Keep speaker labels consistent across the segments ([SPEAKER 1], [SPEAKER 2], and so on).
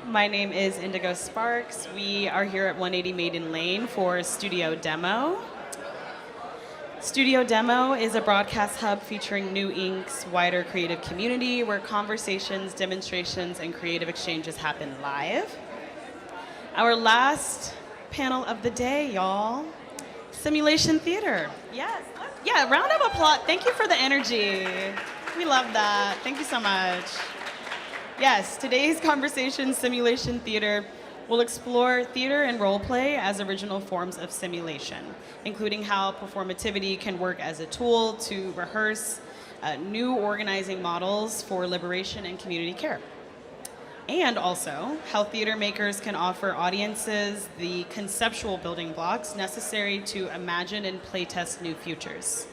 [SPEAKER 1] My name is Indigo Sparks. We are here at 180 Maiden Lane for Studio Demo. Studio Demo is a broadcast hub featuring New Inc.'s wider creative community where conversations, demonstrations, and creative exchanges happen live. Our last panel of the day, y'all. Simulation theater. Yes. Yeah, round of applause. Thank you for the energy. We love that. Thank you so much. Yes, today's conversation, Simulation Theater, will explore theater and role play as original forms of simulation, including how performativity can work as a tool to rehearse new organizing models for liberation and community care. And also, how theater makers can offer audiences the conceptual building blocks necessary to imagine and playtest new futures.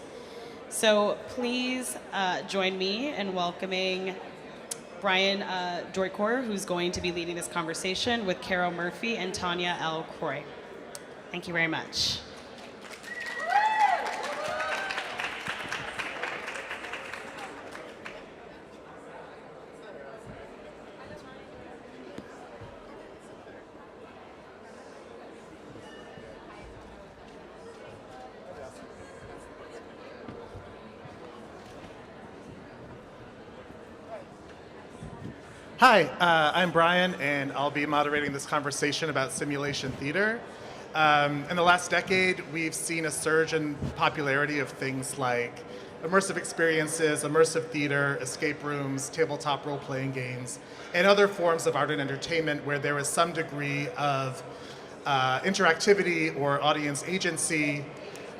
[SPEAKER 1] So please join me in welcoming Brian Droitcour, who's going to be leading this conversation with Caro Murphy and Tania El Khoury. Thank you very much.
[SPEAKER 2] Hi, I'm Brian, and I'll be moderating this conversation about simulation theater. In the last decade, we've seen a surge in popularity of things like immersive experiences, immersive theater, escape rooms, tabletop role-playing games, and other forms of art and entertainment where there is some degree of interactivity or audience agency.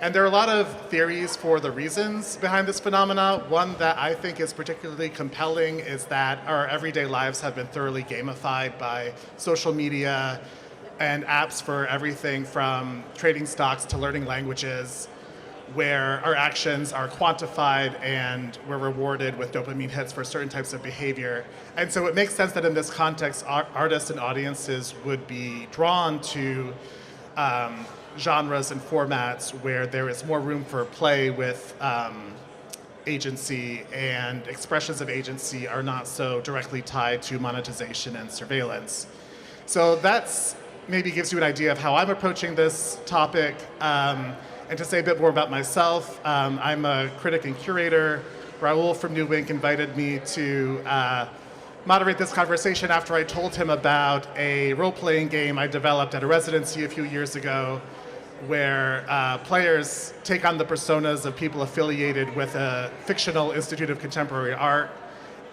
[SPEAKER 2] And there are a lot of theories for the reasons behind this phenomena. One that I think is particularly compelling is that our everyday lives have been thoroughly gamified by social media and apps for everything from trading stocks to learning languages, where our actions are quantified and we're rewarded with dopamine hits for certain types of behavior. And so it makes sense that in this context, artists and audiences would be drawn to genres and formats where there is more room for play with agency, and expressions of agency are not so directly tied to monetization and surveillance. So that's maybe gives you an idea of how I'm approaching this topic. And to say a bit more about myself, I'm a critic and curator. Raul from New Inc. invited me to moderate this conversation after I told him about a role-playing game I developed at a residency a few years ago, where players take on the personas of people affiliated with a fictional Institute of Contemporary Art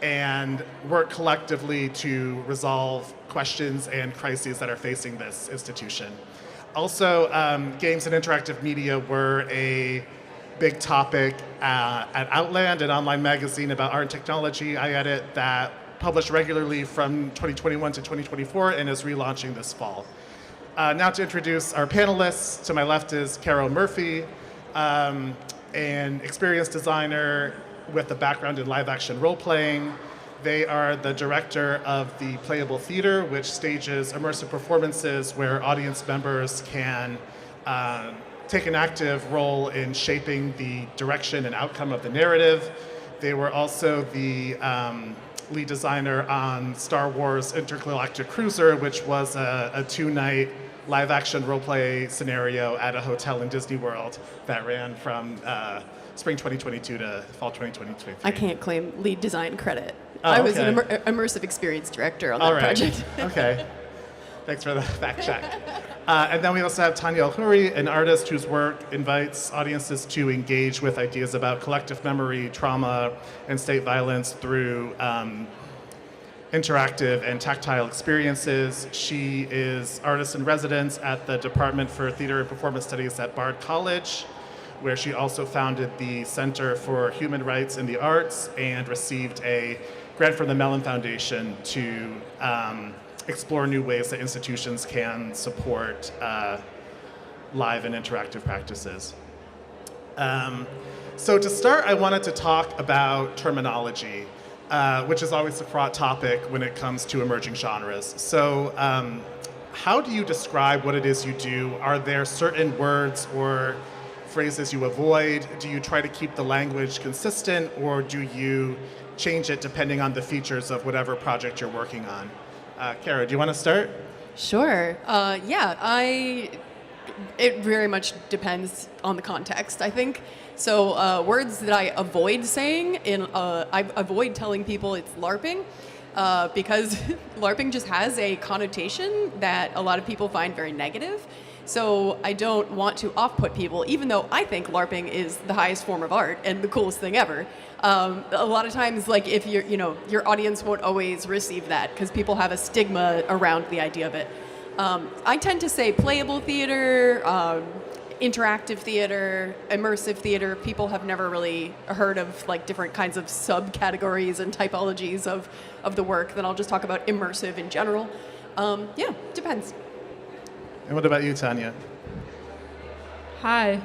[SPEAKER 2] and work collectively to resolve questions and crises that are facing this institution. Also, games and interactive media were a big topic at Outland, an online magazine about art and technology I edit that published regularly from 2021 to 2024 and is relaunching this fall. Now to introduce our panelists. To my left is Caro Murphy, an experienced designer with a background in live action role playing. They are the director of the Playable Theater, which stages immersive performances where audience members can take an active role in shaping the direction and outcome of the narrative. They were also the lead designer on Star Wars Intergalactic Cruiser, which was a two-night live-action role-play scenario at a hotel in Disney World that ran from spring 2022 to fall 2023.
[SPEAKER 3] I can't claim lead design credit.
[SPEAKER 2] Oh,
[SPEAKER 3] I was
[SPEAKER 2] okay.
[SPEAKER 3] an immersive experience director on that
[SPEAKER 2] All right.
[SPEAKER 3] project.
[SPEAKER 2] Okay. Thanks for the fact check. And then we also have Tania El Khoury, an artist whose work invites audiences to engage with ideas about collective memory, trauma, and state violence through interactive and tactile experiences. She is artist in residence at the Department for Theater and Performance Studies at Bard College, where she also founded the Center for Human Rights in the Arts and received a grant from the Mellon Foundation to explore new ways that institutions can support live and interactive practices. So to start, I wanted to talk about terminology, which is always a fraught topic when it comes to emerging genres. So how do you describe what it is you do? Are there certain words or phrases you avoid? Do you try to keep the language consistent, or do you change it depending on the features of whatever project you're working on? Caro, do you want to start?
[SPEAKER 3] Sure. It very much depends on the context, I think. So words that I avoid saying, I avoid telling people it's LARPing, because LARPing just has a connotation that a lot of people find very negative. So I don't want to off-put people, even though I think LARPing is the highest form of art and the coolest thing ever. A lot of times, like if your audience won't always receive that because people have a stigma around the idea of it. I tend to say playable theater, interactive theater, immersive theater. People have never really heard of like different kinds of subcategories and typologies of the work. Then I'll just talk about immersive in general. Depends.
[SPEAKER 2] And what about you, Tania?
[SPEAKER 4] Hi,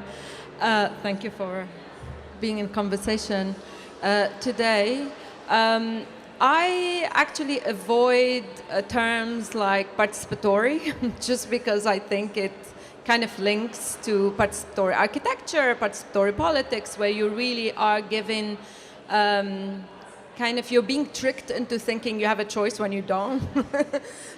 [SPEAKER 4] thank you for being in conversation today. I actually avoid terms like participatory just because I think it kind of links to participatory architecture, participatory politics, where you really are given you're being tricked into thinking you have a choice when you don't.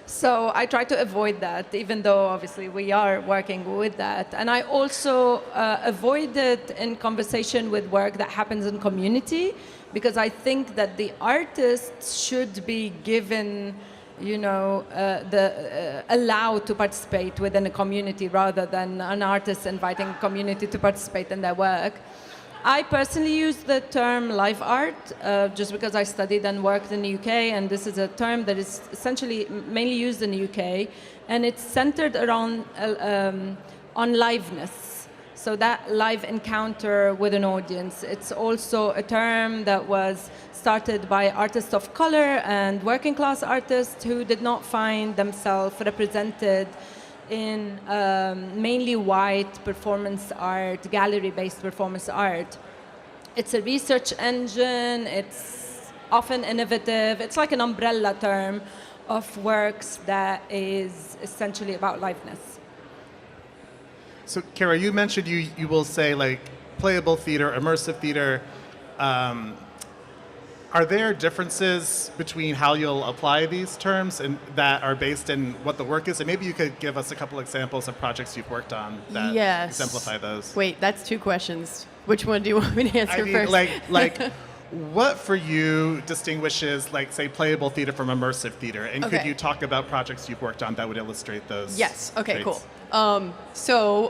[SPEAKER 4] So I try to avoid that, even though obviously we are working with that. And I also avoid it in conversation with work that happens in community, because I think that the artists should be given, allowed to participate within a community rather than an artist inviting a community to participate in their work. I personally use the term live art just because I studied and worked in the UK, and this is a term that is essentially mainly used in the UK, and it's centered around on liveness. So that live encounter with an audience. It's also a term that was started by artists of color and working class artists who did not find themselves represented in mainly white performance art, gallery-based performance art. It's a research engine, it's often innovative, it's like an umbrella term of works that is essentially about liveness.
[SPEAKER 2] So, Caro, you mentioned you will say like playable theater, immersive theater. Are there differences between how you'll apply these terms and that are based in what the work is? And maybe you could give us a couple examples of projects you've worked on that exemplify those.
[SPEAKER 3] Wait, that's two questions. Which one do you want me to answer first?
[SPEAKER 2] Like, what for you distinguishes, like, say, playable theater from immersive theater? And could you talk about projects you've worked on that would illustrate those?
[SPEAKER 3] Yes. Okay.
[SPEAKER 2] traits?
[SPEAKER 3] Cool.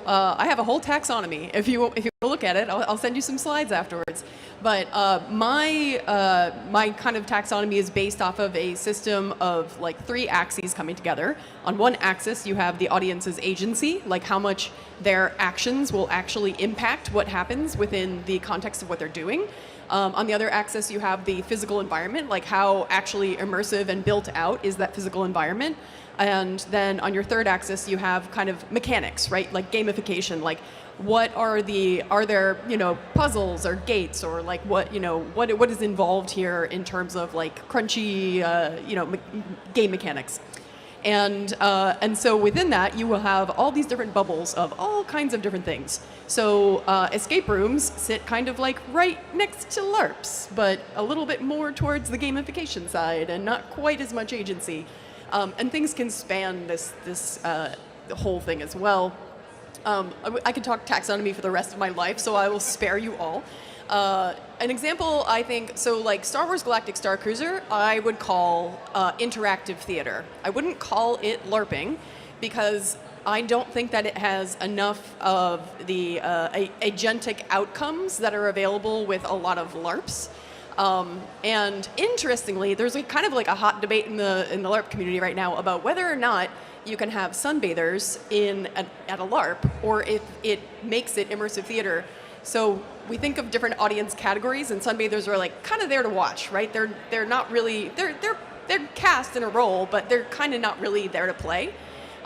[SPEAKER 3] I have a whole taxonomy. If you look at it, I'll send you some slides afterwards. But my kind of taxonomy is based off of a system of like 3 axes coming together. On one axis, you have the audience's agency, like how much their actions will actually impact what happens within the context of what they're doing. On the other axis, you have the physical environment, like how actually immersive and built out is that physical environment. And then on your third axis, you have kind of mechanics, right? Like gamification, like are there, puzzles or gates or like what is involved here in terms of like crunchy, game mechanics. And so within that, you will have all these different bubbles of all kinds of different things. So escape rooms sit kind of like right next to LARPs, but a little bit more towards the gamification side and not quite as much agency. And things can span this the whole thing as well. I could talk taxonomy for the rest of my life, so I will spare you all. An example, I think, so like Star Wars Galactic Star Cruiser, I would call interactive theater. I wouldn't call it LARPing because I don't think that it has enough of the agentic outcomes that are available with a lot of LARPs. And interestingly, there's kind of like a hot debate in the LARP community right now about whether or not you can have sunbathers at a LARP, or if it makes it immersive theater. So we think of different audience categories, and sunbathers are like kind of there to watch, right? They're not really they're cast in a role, but they're kind of not really there to play.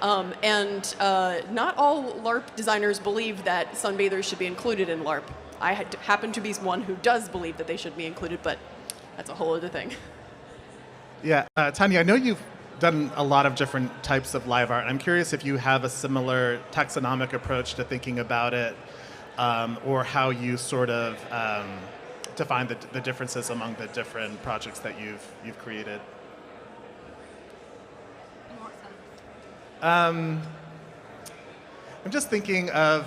[SPEAKER 3] And not all LARP designers believe that sunbathers should be included in LARP. I happen to be one who does believe that they should be included, but that's a whole other thing.
[SPEAKER 2] Yeah, Tania, I know you've done a lot of different types of live art. I'm curious if you have a similar taxonomic approach to thinking about it, or how you sort of define the differences among the different projects that you've created. I'm just thinking of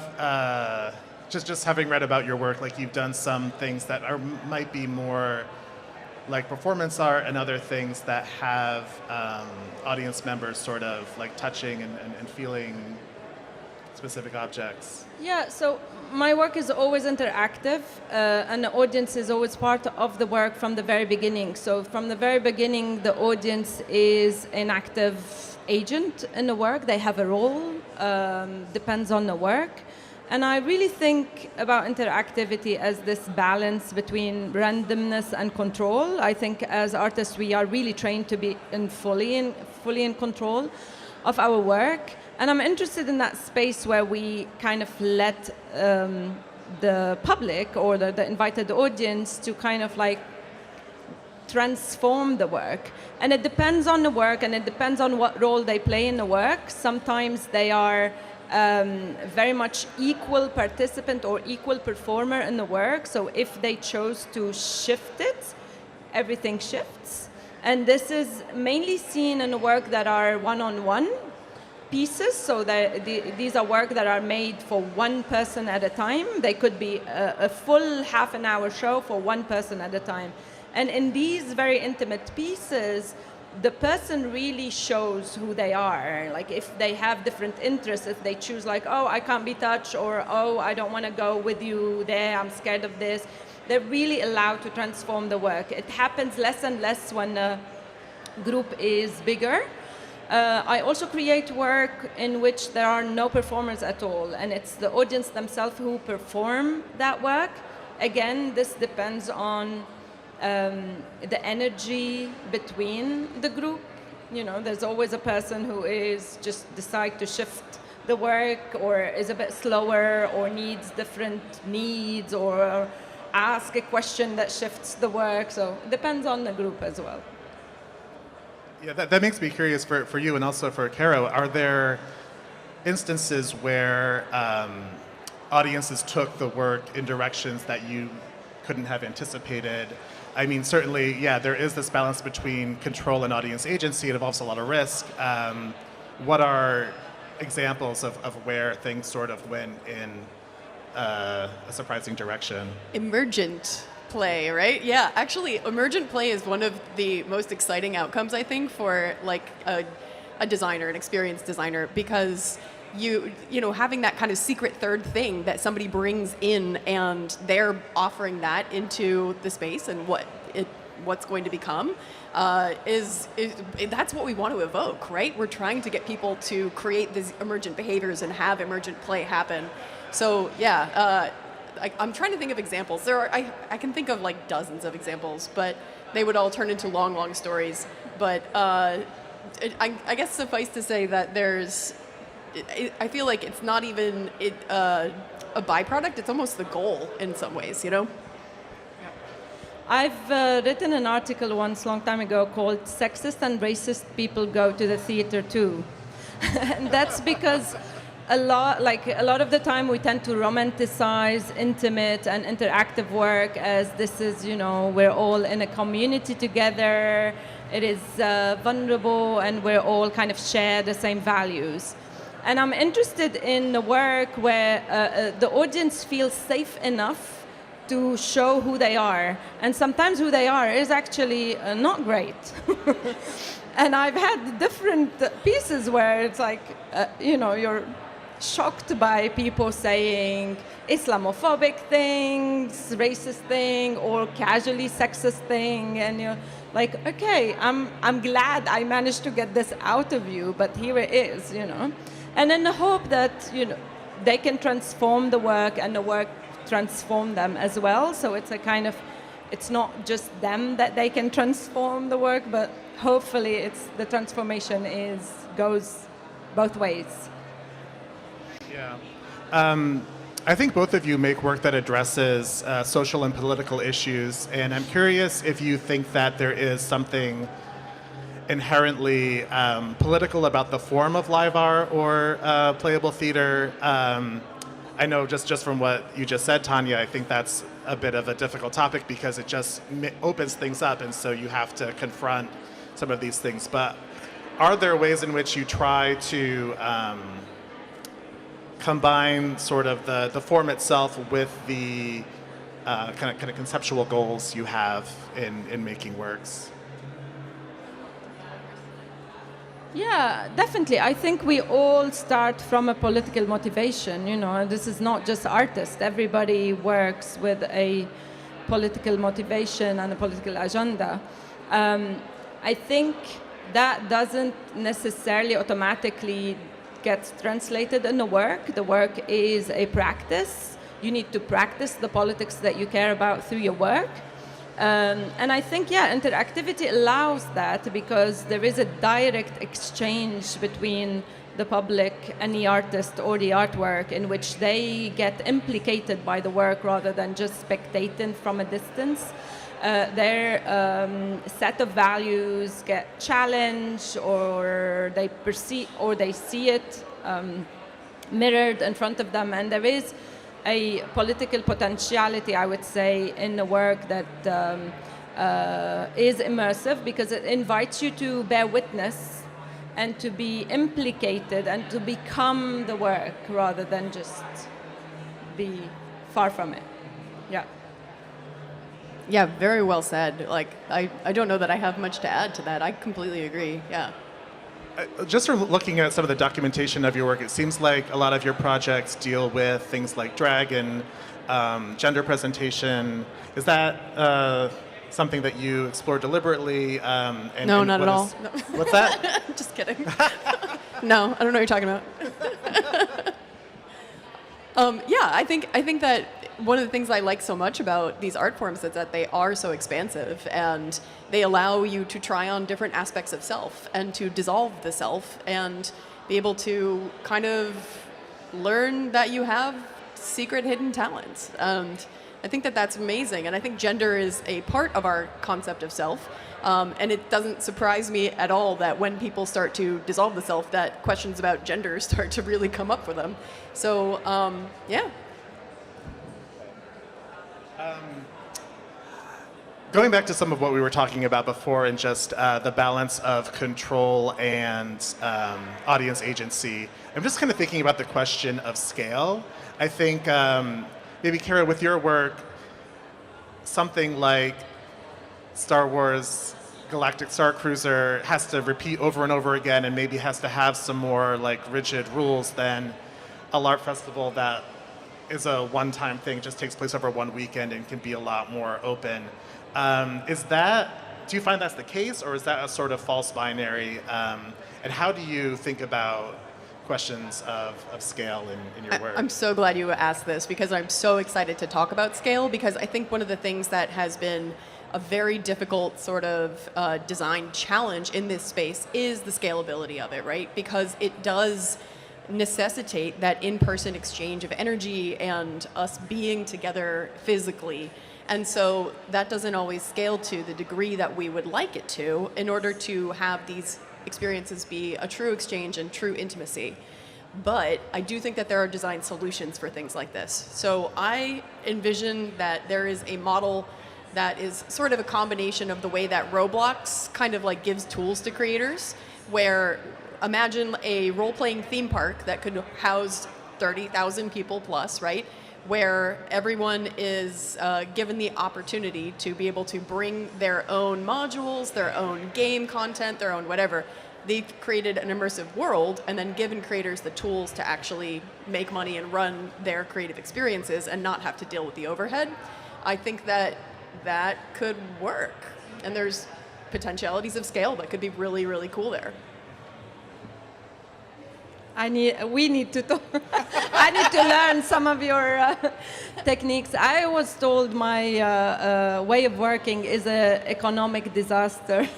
[SPEAKER 2] just having read about your work, like you've done some things that might be more like performance art and other things that have audience members sort of like touching and feeling specific objects.
[SPEAKER 4] Yeah, so my work is always interactive, and the audience is always part of the work from the very beginning. So from the very beginning, the audience is an active agent in the work. They have a role, depends on the work. And I really think about interactivity as this balance between randomness and control. I think as artists, we are really trained to be fully in control of our work. And I'm interested in that space where we kind of let the public or the invited audience to kind of like transform the work. And it depends on the work, and it depends on what role they play in the work. Sometimes they are very much equal participant or equal performer in the work. So if they chose to shift it, everything shifts. And this is mainly seen in the work that are one-on-one pieces. So these are work that are made for one person at a time. They could be a full half-an-hour show for one person at a time. And in these very intimate pieces, the person really shows who they are. Like if they have different interests, if they choose like, oh, I can't be touched, or oh, I don't want to go with you there, I'm scared of this, they're really allowed to transform the work. It happens less and less when the group is bigger. I also create work in which there are no performers at all, and it's the audience themselves who perform that work. Again, this depends on the energy between the group. You know, there's always a person who is just decide to shift the work, or is a bit slower, or needs different needs, or ask a question that shifts the work. So it depends on the group as well.
[SPEAKER 2] Yeah, that makes me curious for you and also for Caro. Are there instances where audiences took the work in directions that you couldn't have anticipated? I mean, certainly, yeah, there is this balance between control and audience agency. It involves a lot of risk. What are examples of where things sort of went in a surprising direction?
[SPEAKER 3] Emergent play, right? Yeah, actually, emergent play is one of the most exciting outcomes, I think, for like a designer, an experienced designer, because you know, having that kind of secret third thing that somebody brings in, and they're offering that into the space and what's going to become is that's what we want to evoke, right? We're trying to get people to create these emergent behaviors and have emergent play happen. So yeah, I'm trying to think of examples. I can think of like dozens of examples, but they would all turn into long stories. But I guess suffice to say that I feel like it's not even a byproduct. It's almost the goal in some ways, you know?
[SPEAKER 4] I've written an article once, long time ago, called "Sexist and Racist People Go to the Theater Too." And that's because a lot of the time we tend to romanticize intimate and interactive work as this is, you know, we're all in a community together, it is vulnerable, and we're all kind of share the same values. And I'm interested in the work where the audience feels safe enough to show who they are. And sometimes who they are is actually not great. And I've had different pieces where it's like, you know, you're shocked by people saying Islamophobic things, racist thing, or casually sexist thing. And you're like, okay, I'm glad I managed to get this out of you, but here it is, you know. And in the hope that, you know, they can transform the work and the work transform them as well. So it's a kind of, it's not just them that they can transform the work, but hopefully the transformation goes both ways.
[SPEAKER 2] Yeah. I think both of you make work that addresses social and political issues, and I'm curious if you think that there is something inherently political about the form of live art or playable theater. I know just from what you just said, Tania, I think that's a bit of a difficult topic because it just opens things up, and so you have to confront some of these things. But are there ways in which you try to combine sort of the form itself with the kind of conceptual goals you have in making works?
[SPEAKER 4] Yeah, definitely. I think we all start from a political motivation, and this is not just artists. Everybody works with a political motivation and a political agenda. I think that doesn't necessarily automatically get translated in the work. The work is a practice. You need to practice the politics that you care about through your work. And I think, interactivity allows that because there is a direct exchange between the public and the artist or the artwork in which they get implicated by the work rather than just spectating from a distance. Their set of values get challenged, or they perceive, or they see it mirrored in front of them, and there is a political potentiality, I would say, in the work that is immersive because it invites you to bear witness and to be implicated and to become the work rather than just be far from it. Yeah.
[SPEAKER 3] Yeah, very well said. Like, I don't know that I have much to add to that. I completely agree. Yeah.
[SPEAKER 2] Just from looking at some of the documentation of your work, it seems like a lot of your projects deal with things like drag and gender presentation. Is that something that you explore deliberately?
[SPEAKER 3] No, not at all.
[SPEAKER 2] What's that?
[SPEAKER 3] Just kidding. No, I don't know what you're talking about. I think that one of the things I like so much about these art forms is that they are so expansive and they allow you to try on different aspects of self and to dissolve the self and be able to kind of learn that you have secret hidden talents. And I think that that's amazing. And I think gender is a part of our concept of self. And it doesn't surprise me at all that when people start to dissolve the self, that questions about gender start to really come up for them. So, yeah.
[SPEAKER 2] Going back to some of what we were talking about before and just the balance of control and audience agency, I'm just kind of thinking about the question of scale. I think maybe, Caro, with your work, something like Star Wars Galactic Star Cruiser has to repeat over and over again and maybe has to have some more like rigid rules than a LARP festival that is a one-time thing, just takes place over one weekend and can be a lot more open. Do you find that's the case, or is that a sort of false binary? And how do you think about questions of scale in your work?
[SPEAKER 3] I'm so glad you asked this because I'm so excited to talk about scale, because I think one of the things that has been a very difficult sort of design challenge in this space is the scalability of it, right? Because it does necessitate that in-person exchange of energy and us being together physically. And so that doesn't always scale to the degree that we would like it to in order to have these experiences be a true exchange and true intimacy. But I do think that there are design solutions for things like this. So I envision that there is a model that is sort of a combination of the way that Roblox kind of like gives tools to creators, where imagine a role-playing theme park that could house 30,000 people plus, right? Where everyone is given the opportunity to be able to bring their own modules, their own game content, their own whatever. They've created an immersive world and then given creators the tools to actually make money and run their creative experiences and not have to deal with the overhead. I think that that could work. And there's potentialities of scale that could be really, really cool there.
[SPEAKER 4] We need to talk. I need to learn some of your techniques. I was told my way of working is an economic disaster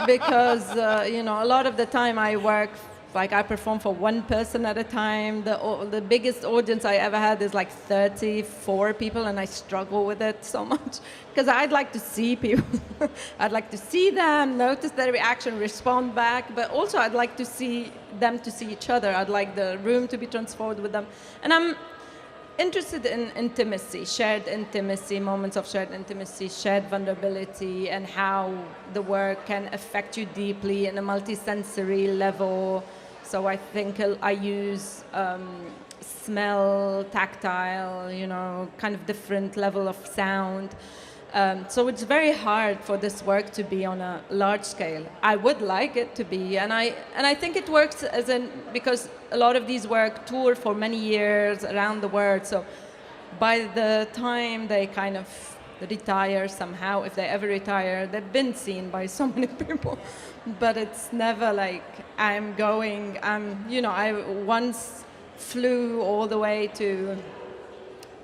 [SPEAKER 4] because a lot of the time I work, like I perform for one person at a time. The biggest audience I ever had is like 34 people, and I struggle with it so much because I'd like to see people. I'd like to see them, notice their reaction, respond back, but also I'd like to see them to see each other. I'd like the room to be transformed with them. And interested in intimacy, shared intimacy, moments of shared intimacy, shared vulnerability, and how the work can affect you deeply in a multisensory level. So I think I use smell, tactile, you know, kind of different level of sound. So it's very hard for this work to be on a large scale. I would like it to be, and I think it works because a lot of these work tour for many years around the world. So by the time they kind of retire somehow, if they ever retire, they've been seen by so many people. But it's never like I once flew all the way to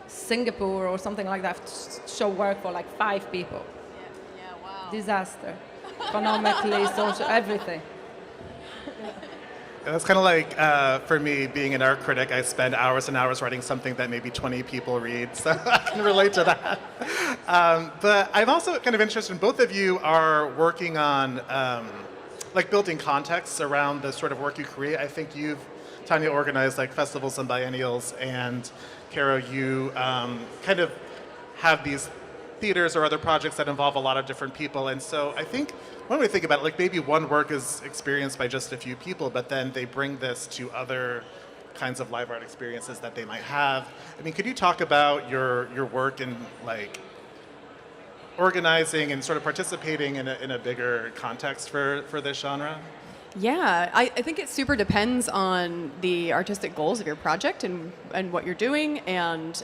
[SPEAKER 4] Singapore or something like that to show work for like 5 people.
[SPEAKER 3] Yeah, wow.
[SPEAKER 4] Disaster. Economically, social, everything.
[SPEAKER 2] That's kind of like, for me, being an art critic, I spend hours and hours writing something that maybe 20 people read, so I can relate to that. But I'm also kind of interested in, both of you are working on like building contexts around the sort of work you create. I think Tania, organized like festivals and biennials, and Caro, you kind of have these theaters or other projects that involve a lot of different people. And so I think when we think about it, like maybe one work is experienced by just a few people, but then they bring this to other kinds of live art experiences that they might have. I mean, could you talk about your work in like organizing and sort of participating in a bigger context for this genre?
[SPEAKER 3] Yeah, I think it super depends on the artistic goals of your project and what you're doing, and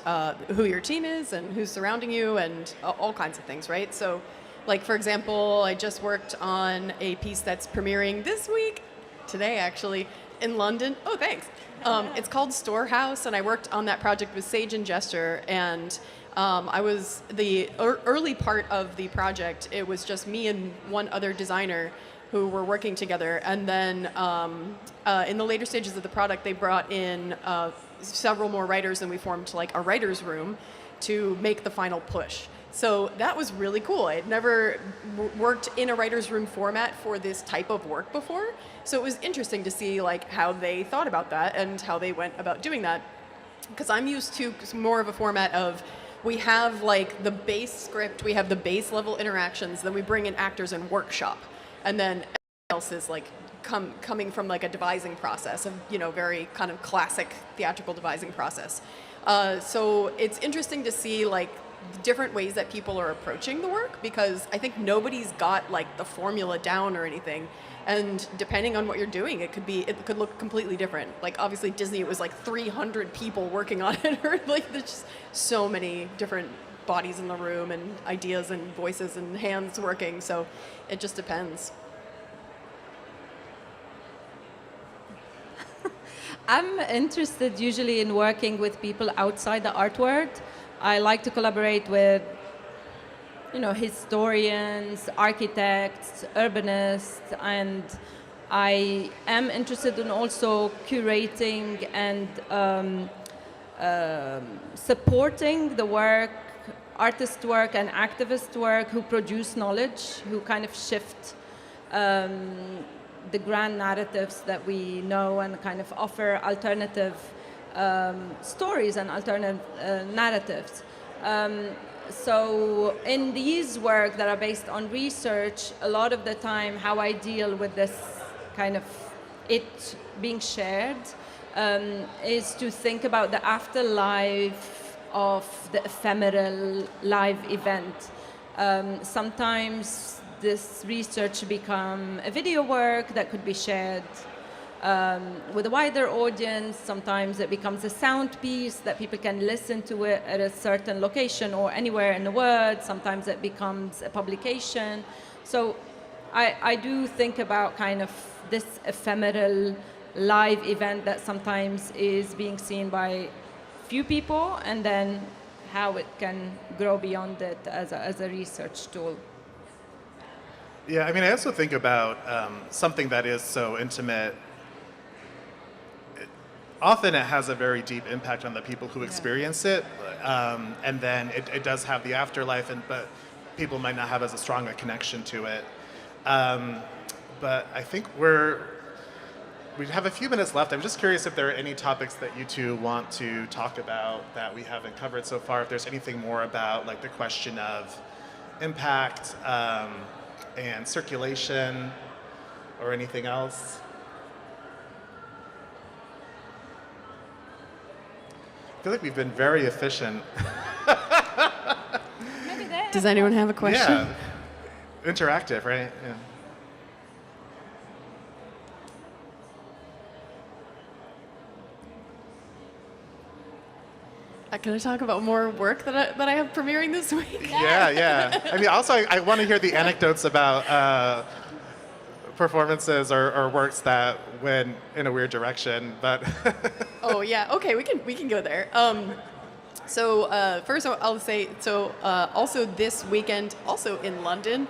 [SPEAKER 3] who your team is and who's surrounding you, and all kinds of things, right? So, like, for example, I just worked on a piece that's premiering this week, today actually, in London. Oh, thanks. It's called Storehouse, and I worked on that project with Sage and Gesture, and I was the early part of the project. It was just me and one other designer who were working together, and then in the later stages of the product, they brought in several more writers, and we formed like a writer's room to make the final push. So that was really cool. I had never worked in a writer's room format for this type of work before, so it was interesting to see like how they thought about that and how they went about doing that. Because I'm used to more of a format of, we have like the base script, we have the base level interactions, then we bring in actors and workshop. And then everything else is like coming from like a devising process, of, you know, very kind of classic theatrical devising process. So it's interesting to see like different ways that people are approaching the work, because I think nobody's got like the formula down or anything. And depending on what you're doing, it could look completely different. Like obviously Disney, it was like 300 people working on it, or like there's just so many different bodies in the room and ideas and voices and hands working, so it just depends.
[SPEAKER 4] I'm interested usually in working with people outside the art world. I like to collaborate with, you know, historians, architects, urbanists, and I am interested in also curating and supporting the work, artist work and activist work who produce knowledge, who kind of shift the grand narratives that we know and kind of offer alternative stories and alternative narratives. So in these work that are based on research, a lot of the time how I deal with this kind of it being shared is to think about the afterlife of the ephemeral live event. Sometimes this research become a video work that could be shared with a wider audience. Sometimes it becomes a sound piece that people can listen to it at a certain location or anywhere in the world. Sometimes it becomes a publication. So I do think about kind of this ephemeral live event that sometimes is being seen by few people, and then how it can grow beyond it as a research tool.
[SPEAKER 2] Yeah, I mean, I also think about something that is so intimate. Often it has a very deep impact on the people who experience it, and then it does have the afterlife, but people might not have as strong a connection to it. But I think we have a few minutes left. I'm just curious if there are any topics that you two want to talk about that we haven't covered so far. If there's anything more about like the question of impact and circulation or anything else. I feel like we've been very efficient.
[SPEAKER 3] Does anyone have a question?
[SPEAKER 2] Yeah. Interactive, right? Yeah.
[SPEAKER 3] Can I talk about more work that I have premiering this week?
[SPEAKER 2] Yeah. I mean, also, I want to hear the anecdotes about performances or works that went in a weird direction, but.
[SPEAKER 3] Oh yeah, okay, we can go there. First I'll say, also this weekend, also in London,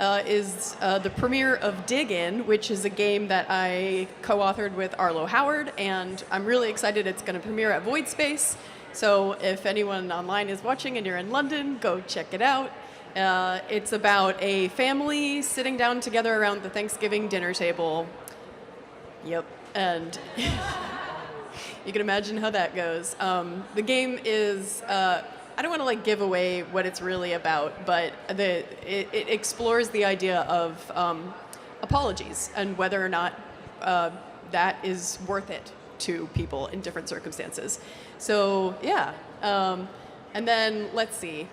[SPEAKER 3] is the premiere of Dig In, which is a game that I co-authored with Arlo Howard, and I'm really excited. It's going to premiere at Void Space. So if anyone online is watching and you're in London, go check it out. It's about a family sitting down together around the Thanksgiving dinner table. Yep, and you can imagine how that goes. The game is, I don't want to like give away what it's really about, but it explores the idea of apologies and whether or not that is worth it to people in different circumstances. So yeah, and then let's see,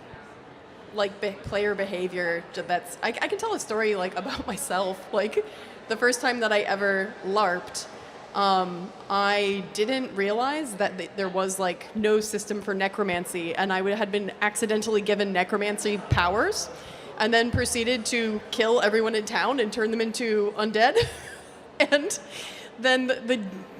[SPEAKER 3] like player behavior. That's I can tell a story like about myself. Like the first time that I ever LARPed, I didn't realize that there was like no system for necromancy, and I had been accidentally given necromancy powers, and then proceeded to kill everyone in town and turn them into undead, and then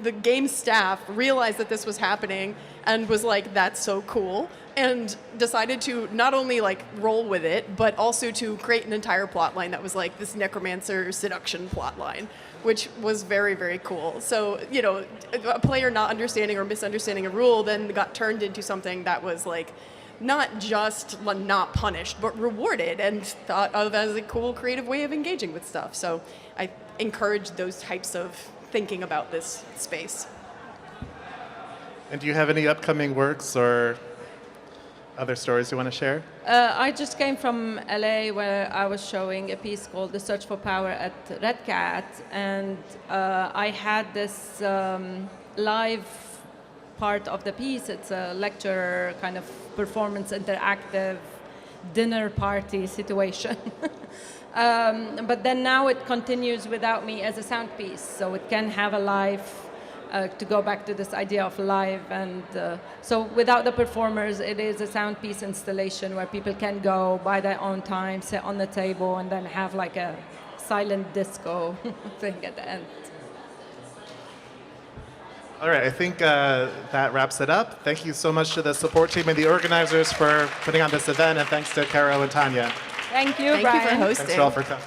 [SPEAKER 3] the game staff realized that this was happening and was like, that's so cool, and decided to not only like roll with it, but also to create an entire plot line that was like this necromancer seduction plot line, which was very, very cool. So, you know, a player not understanding or misunderstanding a rule then got turned into something that was like not just not punished, but rewarded and thought of as a cool, creative way of engaging with stuff. So I encourage those types of thinking about this space.
[SPEAKER 2] And do you have any upcoming works or other stories you want to share?
[SPEAKER 4] I just came from LA where I was showing a piece called The Search for Power at Red Cat, and I had this live part of the piece. It's a lecture kind of performance interactive dinner party situation. But then now it continues without me as a sound piece, so it can have a live, to go back to this idea of live, and so without the performers, it is a sound piece installation where people can go by their own time, sit on the table, and then have like a silent disco thing at the end.
[SPEAKER 2] All right, I think that wraps it up. Thank you so much to the support team and the organizers for putting on this event, and thanks to Caro and Tanya.
[SPEAKER 4] Thank you,
[SPEAKER 3] Thank
[SPEAKER 4] Brian.
[SPEAKER 3] you for hosting.
[SPEAKER 2] Thanks all for coming.